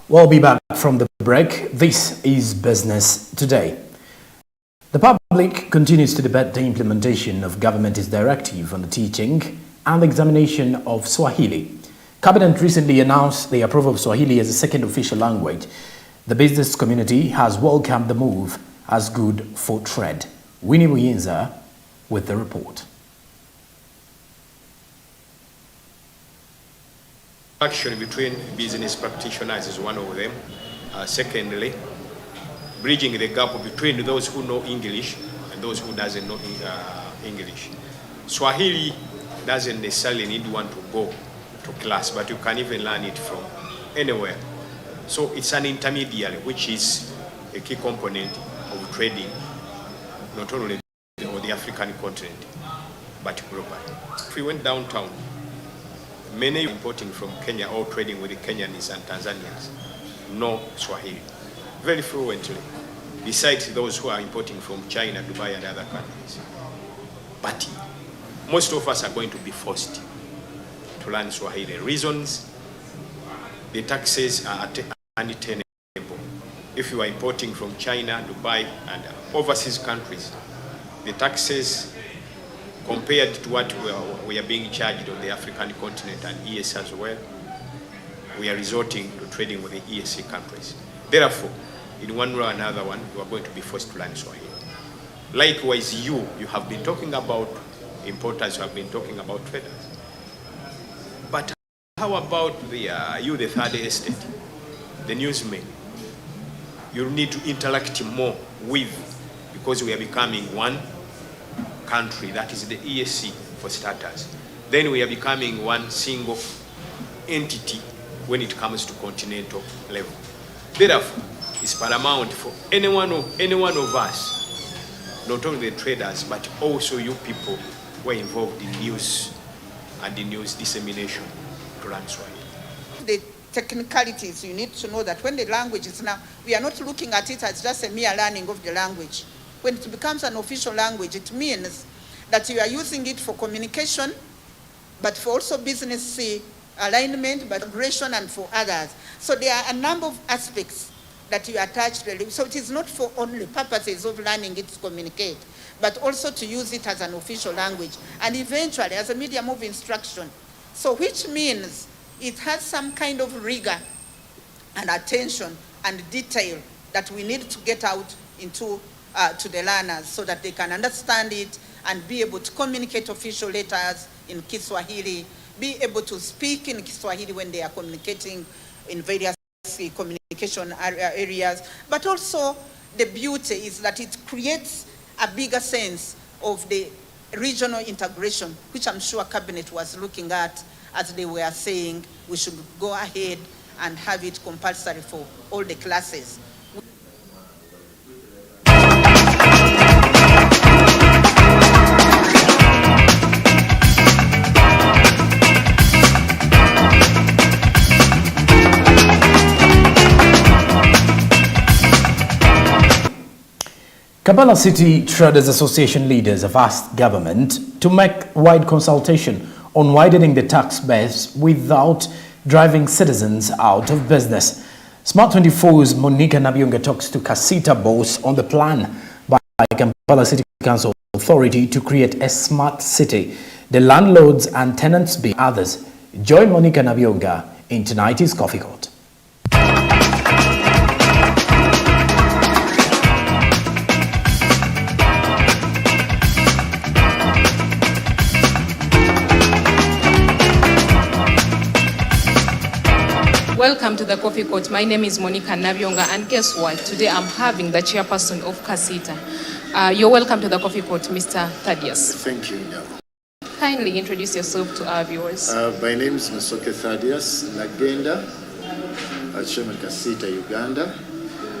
We'll be back from the break. This is Business Today. The public continues to debate the implementation of government's directive on the teaching and examination of Swahili. Cabinet recently announced the approval of Swahili as a second official language. The business community has welcomed the move as good for trade. Winnie Muyinza with the report. Action between business practitioners is one of them. Secondly, bridging the gap between those who know English and those who doesn't know English. Swahili doesn't necessarily need one to go to class, but you can even learn it from anywhere. So it's an intermediary, which is a key component of trading, not only on the African continent, but globally. If we went downtown, many importing from Kenya or trading with the Kenyans and Tanzanians know Swahili very fluently, besides those who are importing from China, Dubai, and other countries. But most of us are going to be forced to learn Swahili. Reasons: the taxes are unattainable. If you are importing from China, Dubai, and overseas countries, the taxes compared to what we are being charged on the African continent and EAC as well, we are resorting to trading with the EAC countries. Therefore, in one way or another one, you are going to be forced to learn Swahili. Likewise, you have been talking about importers, you have been talking about traders. But how about the third estate, the newsmen? You need to interact more with, because we are becoming one country, that is the EAC for starters. Then we are becoming one single entity when it comes to continental level. Therefore, it's paramount for any one of us, not only the traders, but also you people who are involved in news and in news dissemination to learn Swahili. The technicalities, you need to know that when the language is now, we are not looking at it as just a mere learning of the language. When it becomes an official language, it means that you are using it for communication, but for also business alignment, but migration and for others. So there are a number of aspects that you attach to it. So it is not for only purposes of learning it to communicate, but also to use it as an official language and eventually as a medium of instruction. So which means it has some kind of rigor and attention and detail that we need to get out into to the learners so that they can understand it and be able to communicate official letters in Kiswahili, be able to speak in Kiswahili when they are communicating in various communication areas. But also the beauty is that it creates a bigger sense of the regional integration, which I'm sure Cabinet was looking at as they were saying we should go ahead and have it compulsory for all the classes. Kampala City Traders Association leaders have asked government to make wide consultation on widening the tax base without driving citizens out of business. Smart 24's Monica Nabyonga talks to Kasita boss on the plan by Kampala City Council Authority to create a smart city. The landlords and tenants be others. Join Monica Nabyonga in tonight's Coffee Court. Welcome to the Coffee Court. My name is Monica Nabyonga, and guess what? Today I'm having the chairperson of Kasita. You're welcome to the Coffee Court, Mr. Thaddeus. Thank you. Kindly introduce yourself to our viewers. My name is Musoke Thaddeus Nagenda, Chairman Kasita, Uganda.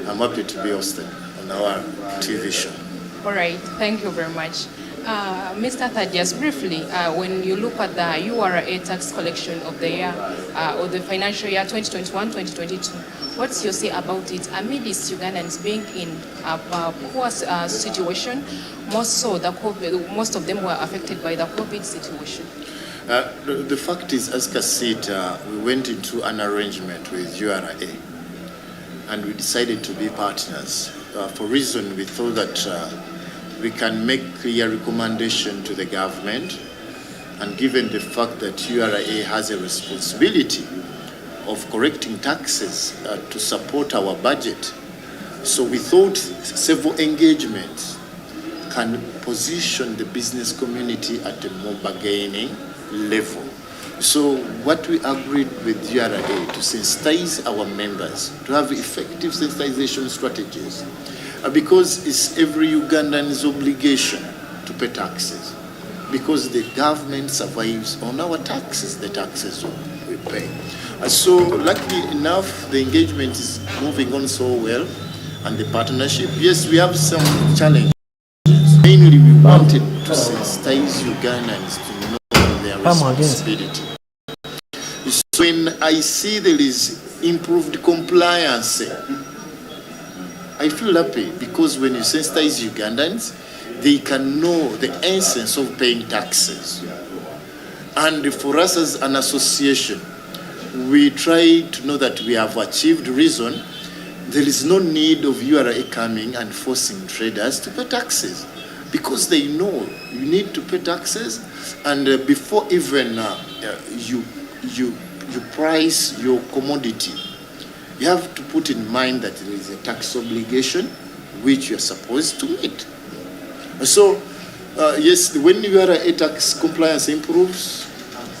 I'm happy to be hosted on our TV show. All right, thank you very much. Mr. Thaddeus, briefly, when you look at the URA tax collection of the year, or the financial year 2021-2022, what's your say about it amidst Ugandans being in a poor situation? Most so, most of them were affected by the COVID situation. The fact is, as Kasita, we went into an arrangement with URA and we decided to be partners. For reason we thought that we can make clear recommendation to the government, and given the fact that URA has a responsibility of collecting taxes to support our budget, so we thought several engagements can position the business community at a more bargaining level. So what we agreed with URA to sensitize our members, to have effective sensitization strategies, because it's every Ugandan's obligation to pay taxes, because the government survives on our taxes, the taxes we pay. So luckily enough, the engagement is moving on so well, and the partnership, yes, we have some challenges. Mainly we wanted to sensitize Ugandans to know their responsibility. So when I see there is improved compliance, I feel happy, because when you sensitize Ugandans, they can know the essence of paying taxes. And for us as an association, we try to know that we have achieved reason. There is no need of URA coming and forcing traders to pay taxes, because they know you need to pay taxes, and before even you price your commodity, you have to put in mind that there is a tax obligation which you are supposed to meet. So yes, when URA tax compliance improves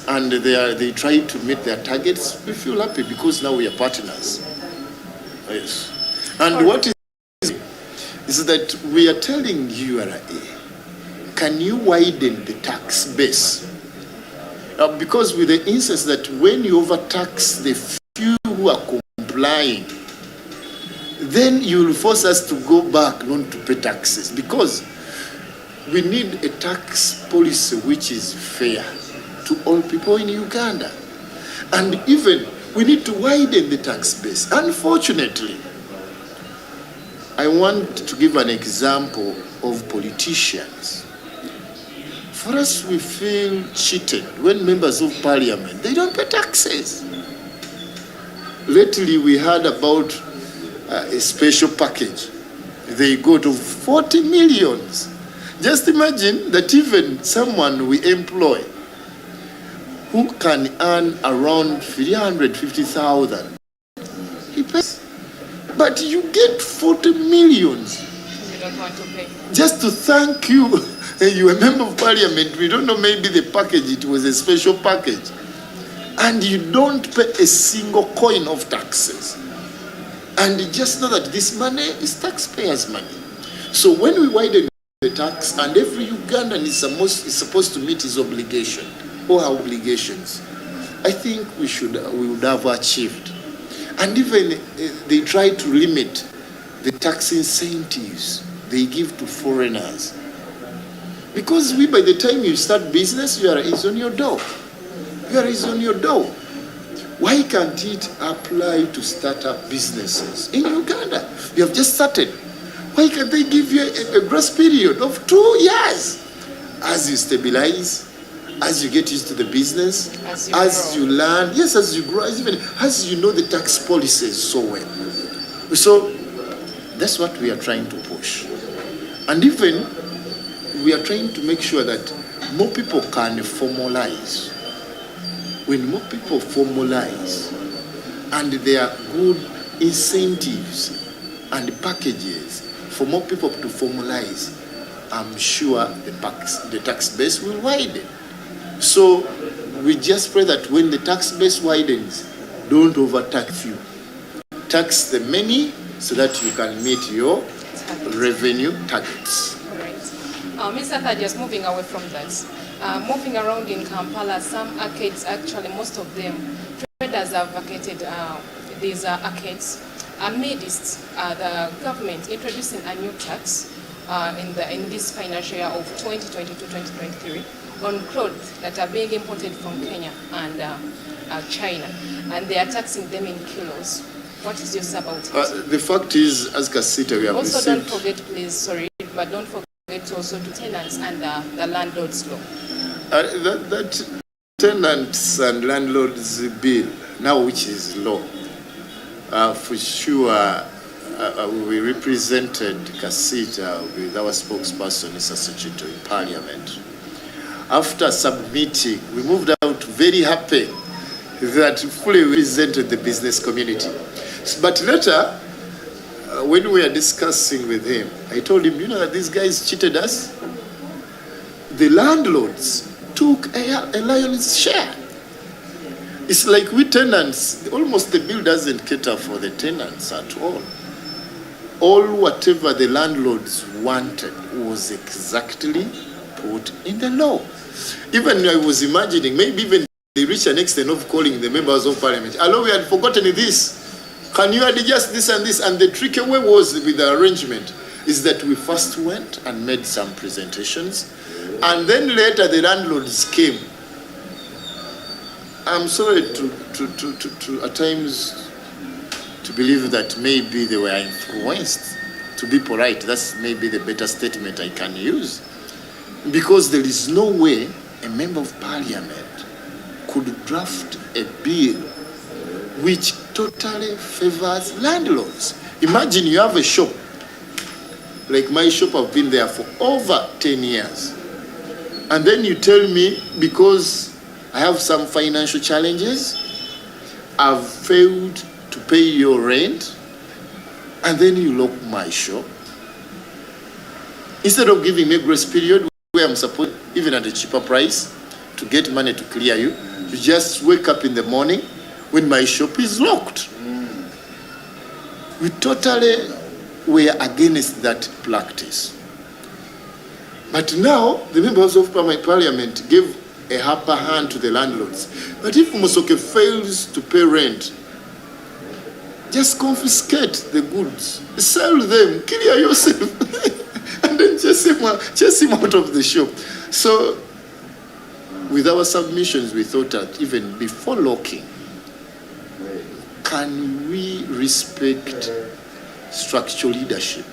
and they try to meet their targets, we feel happy, because now we are partners. Yes. And what is that we are telling URA, can you widen the tax base? Because with the instance that when you overtax the few who are complying, then you will force us to go back not to pay taxes, because we need a tax policy which is fair to all people in Uganda. And even we need to widen the tax base. Unfortunately, I want to give an example of politicians. For us, we feel cheated when members of parliament, they don't pay taxes. Lately, we heard about a special package. They got of 40 millions. Just imagine that even someone we employ who can earn around 350,000, he pays. But you get 40 millions. You don't want to pay. Just to thank you. You a member of parliament, we don't know, maybe the package, it was a special package. And you don't pay a single coin of taxes. And you just know that this money is taxpayers' money. So when we widen the tax, and every Ugandan is supposed to meet his obligation, or our obligations, I think we would have achieved. And even they try to limit the tax incentives they give to foreigners. Because by the time you start business, URA is on your door. URA is on your door. Why can't it apply to start-up businesses in Uganda? You have just started. Why can't they give you a grace period of 2 years? As you stabilize, as you get used to the business, as you learn, yes, as you grow, as you know the tax policies so well. So that's what we are trying to push. And even we are trying to make sure that more people can formalize. When more people formalize, and there are good incentives and packages for more people to formalize, I'm sure the tax base will widen. So we just pray that when the tax base widens, don't overtax you. Tax the many so that you can meet your revenue targets. Mr. Thaddeus, moving away from that, moving around in Kampala, some arcades, actually most of them, traders have vacated these arcades amidst the government introducing a new tax in this financial year of 2022-2023 on clothes that are being imported from Kenya and China, and they are taxing them in kilos. What is yours about it? The fact is, as Kasita, we have also received... don't forget, please, sorry, but don't forget also to tenants and the landlord's law. That tenants and landlords bill, now which is law, For sure, we represented Kasita with our spokesperson, Mr. Sechito, in Parliament. After submitting, we moved out very happy that fully represented the business community. But later, when we were discussing with him, I told him, you know that these guys cheated us? The landlords took a lion's share. It's like we tenants, almost the bill doesn't cater for the tenants at all. All whatever the landlords wanted was exactly put in the law. Even I was imagining, maybe even they reached an extent of calling the members of parliament. Hello, we had forgotten this. Can you adjust this and this? And the tricky way was with the arrangement is that we first went and made some presentations, and then later the landlords came. I'm sorry to at times to believe that maybe they were influenced. To be polite, that's maybe the better statement I can use. Because there is no way a member of parliament could draft a bill which totally favors landlords. Imagine you have a shop, like my shop, I've been there for over 10 years. And then you tell me, because I have some financial challenges, I've failed to pay your rent, and then you lock my shop. Instead of giving me a grace period where I'm supposed, even at a cheaper price, to get money to clear you, you just wake up in the morning when my shop is locked. We totally were against that practice. But now, the members of parliament gave a upper hand to the landlords. But if Musoke fails to pay rent, just confiscate the goods, sell them, clear yourself, and then chase him out of the shop. So, with our submissions, we thought that even before locking, can we respect structural leadership?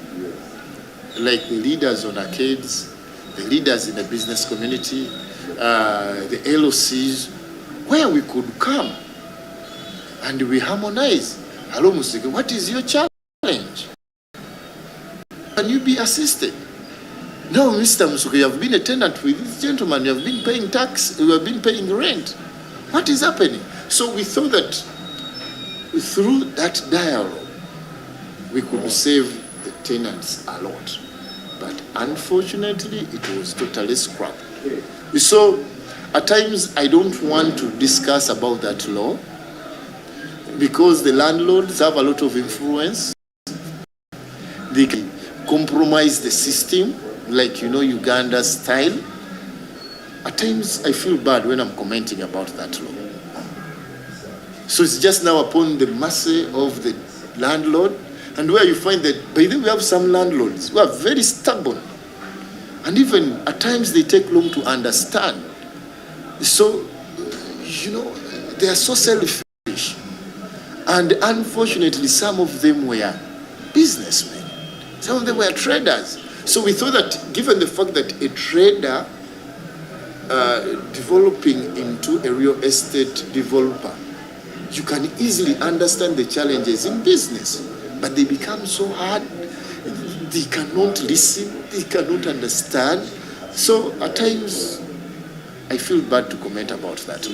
Like the leaders on arcades, the leaders in the business community, the LOCs, where we could come and we harmonize. Hello, Musike, what is your challenge? Can you be assisted? No, Mr. Musuke, you have been a tenant with this gentleman, you have been paying tax, you have been paying rent. What is happening? So we thought that through that dialogue, we could save the tenants a lot. But unfortunately, it was totally scrapped. So at times, I don't want to discuss about that law because the landlords have a lot of influence. They can compromise the system, like, Uganda style. At times, I feel bad when I'm commenting about that law. So it's just now upon the mercy of the landlord, and where you find that, by the way, we have some landlords who are very stubborn, and even at times they take long to understand. So, they are so selfish, and unfortunately, some of them were businessmen, some of them were traders. So we thought that, given the fact that a trader developing into a real estate developer, you can easily understand the challenges in business, but they become so hard, they cannot listen, they cannot understand. So at times, I feel bad to comment about that.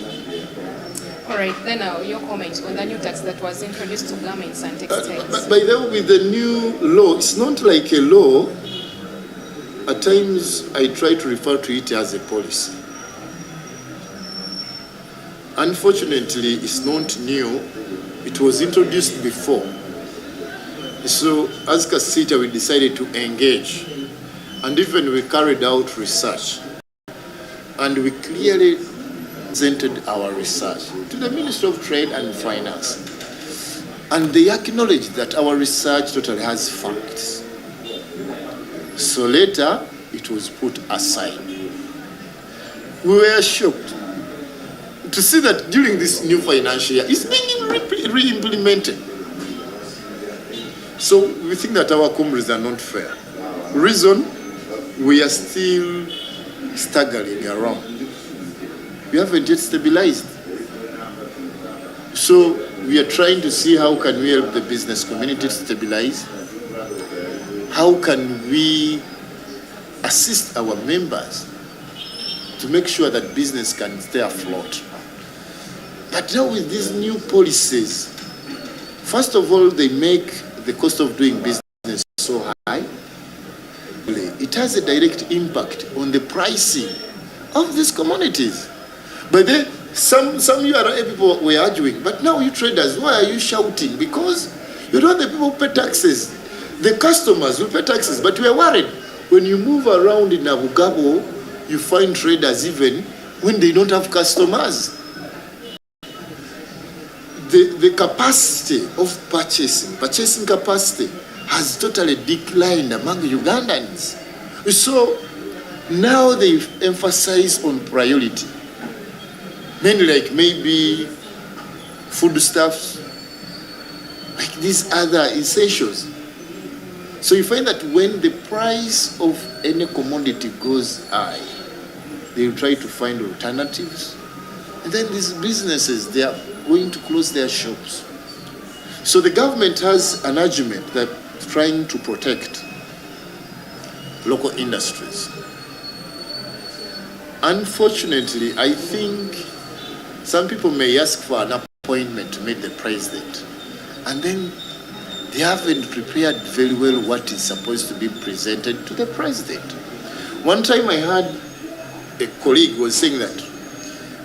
All right, then your comments on the new tax that was introduced to garments and textiles. But by the way, with the new law, it's not like a law. At times, I try to refer to it as a policy. Unfortunately, it's not new. It was introduced before. So, as Kasita, we decided to engage. And even we carried out research. And we clearly presented our research to the Ministry of Trade and Finance. And they acknowledged that our research totally has facts. So later, it was put aside. We were shocked to see that during this new financial year, it's being re-implemented. So we think that our comrades are not fair. Reason, we are still staggering around. We haven't yet stabilized. So we are trying to see how can we help the business community to stabilize. How can we assist our members to make sure that business can stay afloat. But now with these new policies, first of all, they make the cost of doing business so high. It has a direct impact on the pricing of these commodities. But then some URA people were arguing, but now you traders, why are you shouting? Because you don't want the people who pay taxes. The customers will pay taxes, but we are worried. When you move around in Abu Gabo, you find traders even when they don't have customers. The capacity of purchasing capacity has totally declined among Ugandans. So now they emphasize on priority. Mainly like maybe foodstuffs, like these other essentials. So you find that when the price of any commodity goes high, they will try to find alternatives. And then these businesses, they are going to close their shops. So the government has an argument that trying to protect local industries. Unfortunately, I think some people may ask for an appointment to meet the president, and then they haven't prepared very well what is supposed to be presented to the president. One time I heard a colleague was saying that,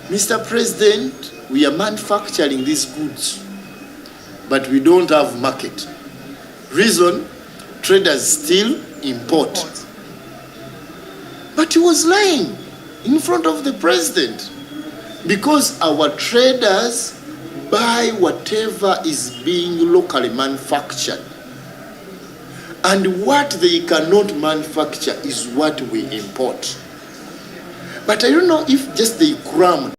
Mr. President, we are manufacturing these goods, but we don't have market. Reason, traders still import. But he was lying in front of the president, because our traders buy whatever is being locally manufactured, and what they cannot manufacture is what we import. But I don't know if just they crammed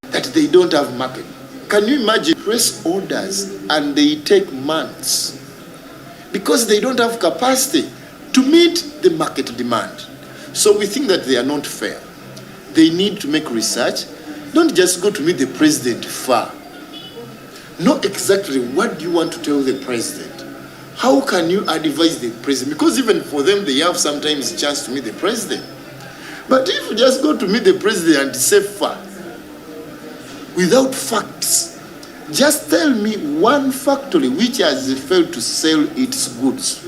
that they don't have market. Can you imagine press orders and they take months because they don't have capacity to meet the market demand? So we think that they are not fair. They need to make research. Don't just go to meet the president far. Know exactly what do you want to tell the president. How can you advise the president? Because even for them, they have sometimes a chance to meet the president. But if you just go to meet the president and say far, without facts, just tell me one factory which has failed to sell its goods.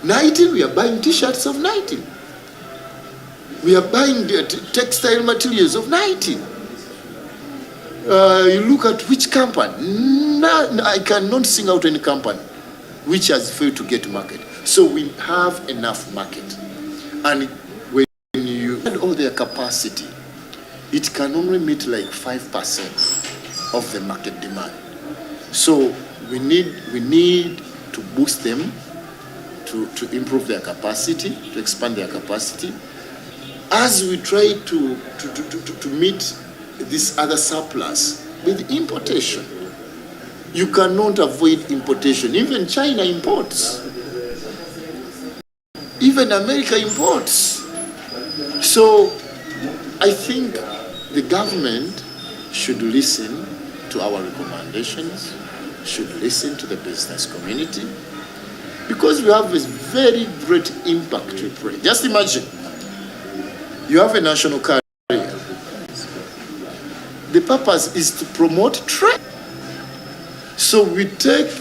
19, we are buying t-shirts of 19. We are buying textile materials of 19. You look at which company. No, I cannot sing out any company which has failed to get market. So we have enough market. And when you add all their capacity, it can only meet like 5% of the market demand. So we need to boost them to improve their capacity, to expand their capacity, as we try to meet this other surplus with importation. You cannot avoid importation. Even China imports. Even America imports. So I think the government should listen to our recommendations, should listen to the business community, because we have a very great impact to play. Just imagine, you have a national carrier. The purpose is to promote trade. So we take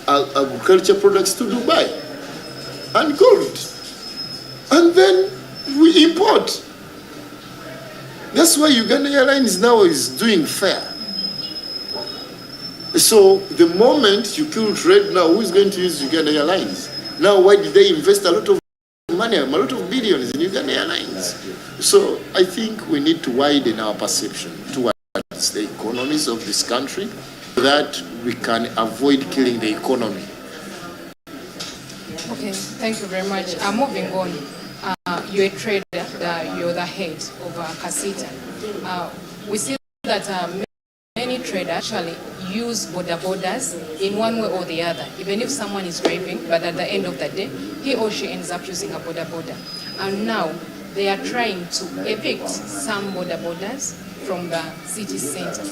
agriculture products to Dubai and gold, and then we import. That's why Uganda Airlines now is doing fair. So the moment you kill trade now, who is going to use Uganda Airlines? Now, why did they invest a lot of money, a lot of billions in Uganda Airlines? So I think we need to widen our perception towards the economies of this country, so that we can avoid killing the economy. Okay, thank you very much. Moving on, you're a trader, you're the head of Kasita. We see that many traders actually use border borders in one way or the other, even if someone is driving, but at the end of the day, he or she ends up using a border border. And now they are trying to evict some border borders from the city center.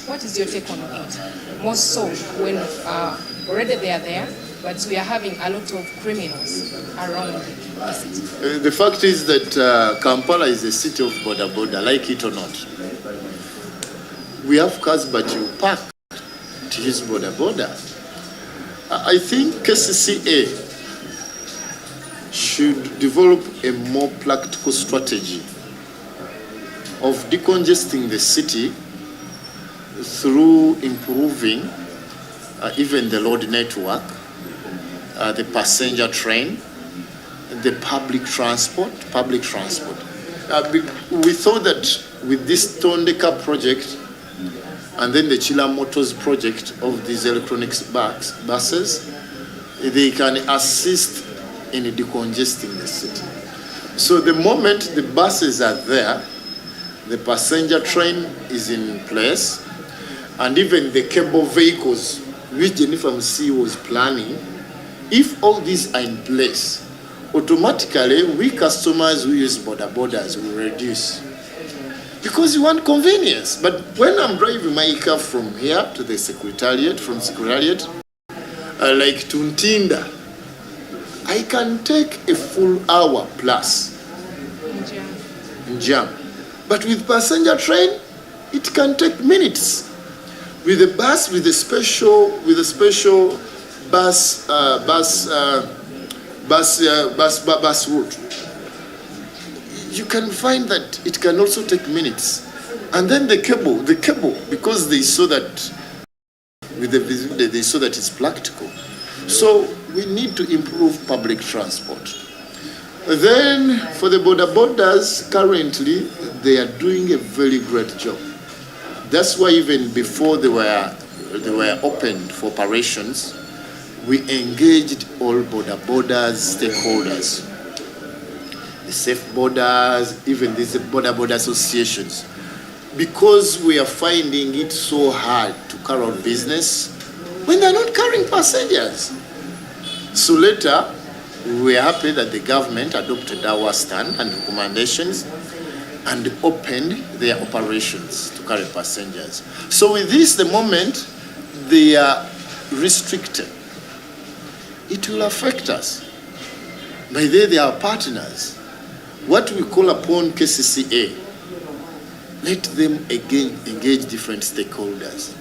What is your take on it? More so when already they are there, but we are having a lot of criminals around the city. The fact is that Kampala is a city of border, like it or not. We have cars, but you park to use border. I think KCCA should develop a more practical strategy of decongesting the city through improving even the road network, the passenger train, the public transport. We thought that with this Tondeka project and then the Chila Motors project of these electronics buses, they can assist in decongesting the city. So the moment the buses are there, the passenger train is in place, and even the cable vehicles, which Jennifer Msi was planning, if all these are in place, automatically we customers who use borders will reduce. Because you want convenience. But when I'm driving my car from here to the secretariat, from secretariat, like to Ntinda, I can take a full hour plus in jam. But with passenger train, it can take minutes. With a bus, with a special bus route, you can find that it can also take minutes. And then the cable, because they saw that with the visibility, they saw that it's practical. So we need to improve public transport. Then for the borders, currently they are doing a very great job. That's why even before they were opened for operations, we engaged all borders stakeholders, the safe borders, even these border associations, because we are finding it so hard to carry on business when they're not carrying passengers. So later, we are happy that the government adopted our stand and recommendations and opened their operations to carry passengers. So with this, the moment they are restricted, it will affect us. By they are partners. What we call upon KCCA, let them engage different stakeholders.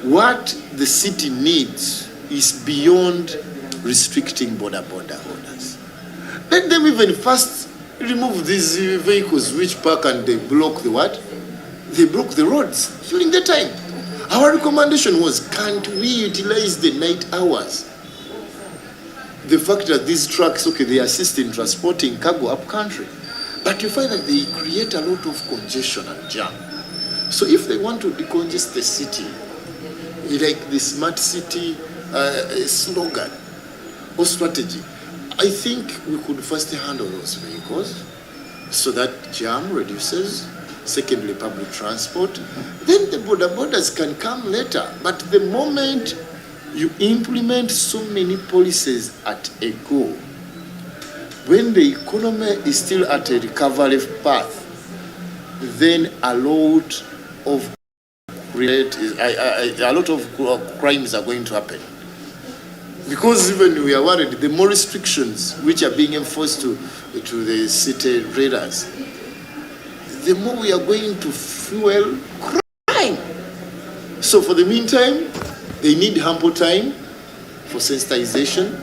What the city needs is beyond restricting borders. Let them even first remove these vehicles which park and they block the what? They block the roads during the time. Our recommendation was, can't we utilize the night hours? The fact that these trucks, okay, they assist in transporting cargo up country, but you find that they create a lot of congestion and jam. So if they want to decongest the city, like the smart city slogan or strategy, I think we could first handle those vehicles so that jam reduces. Secondly, public transport. Then the borders can come later. But the moment you implement so many policies at a go, when the economy is still at a recovery path, then a lot of crimes are going to happen. Because even we are worried, the more restrictions which are being enforced to the city traders, the more we are going to fuel crime. So for the meantime, they need ample time for sensitization.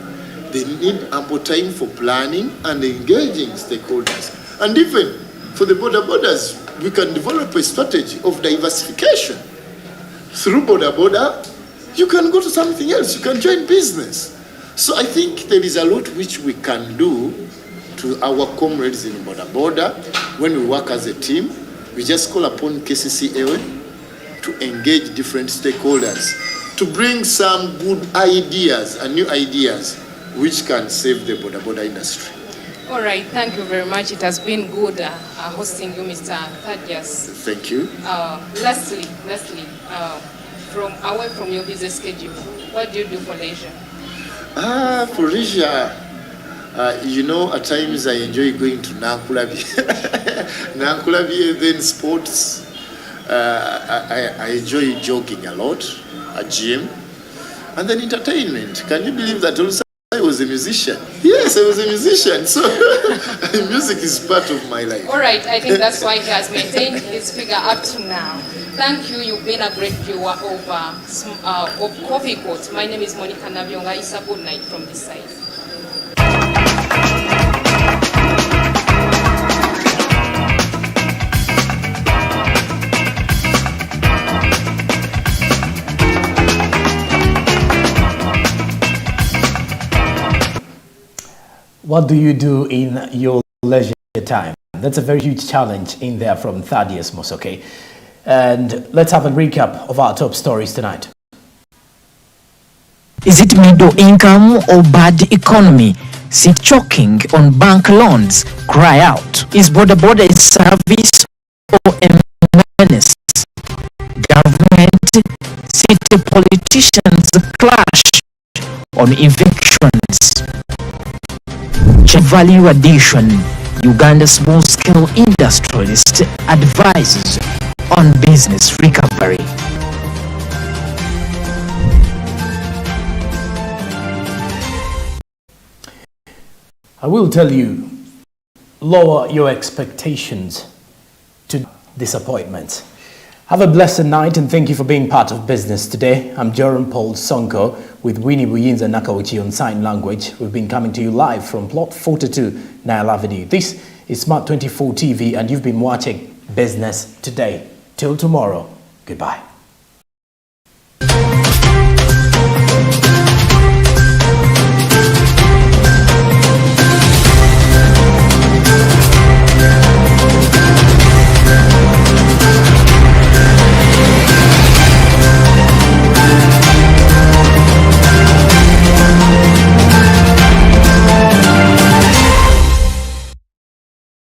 They need ample time for planning and engaging stakeholders. And even for the borders, we can develop a strategy of diversification. Through border, you can go to something else. You can join business. So I think there is a lot which we can do to our comrades in border. When we work as a team, we just call upon KCCA to engage different stakeholders to bring some good ideas and new ideas which can save the border industry. All right, thank you very much. It has been good hosting you, Mr. Thaddeus. Thank you. Lastly, away from your busy schedule, what do you do for leisure? For leisure, at times I enjoy going to Nankulabi. Nankulabi, then sports. I enjoy jogging a lot, a gym, and then entertainment. Can you believe that also I was a musician? Yes, I was a musician. So music is part of my life. All right, I think that's why he has maintained his figure up to now. Thank you. You've been a great viewer of Coffee Court. My name is Monica Nabyonga. It's a good night from this side. What do you do in your leisure time? That's a very huge challenge in there from Thaddeus Musoke. And let's have a recap of our top stories tonight. Is it middle income or bad economy? See choking on bank loans, cry out. Is border a service or a menace? Government, city politicians clash on evictions. Value addition. Uganda small-scale industrialist advises on business recovery. I will tell you, lower your expectations to disappointment. Have a blessed night and thank you for being part of business today. I'm Jerome Paul Sonko with Winnie Buyinza Nakauchi on sign language. We've been coming to you live from plot 42 Nile Avenue. This is Smart 24 TV and you've been watching Business Today. Till tomorrow, goodbye.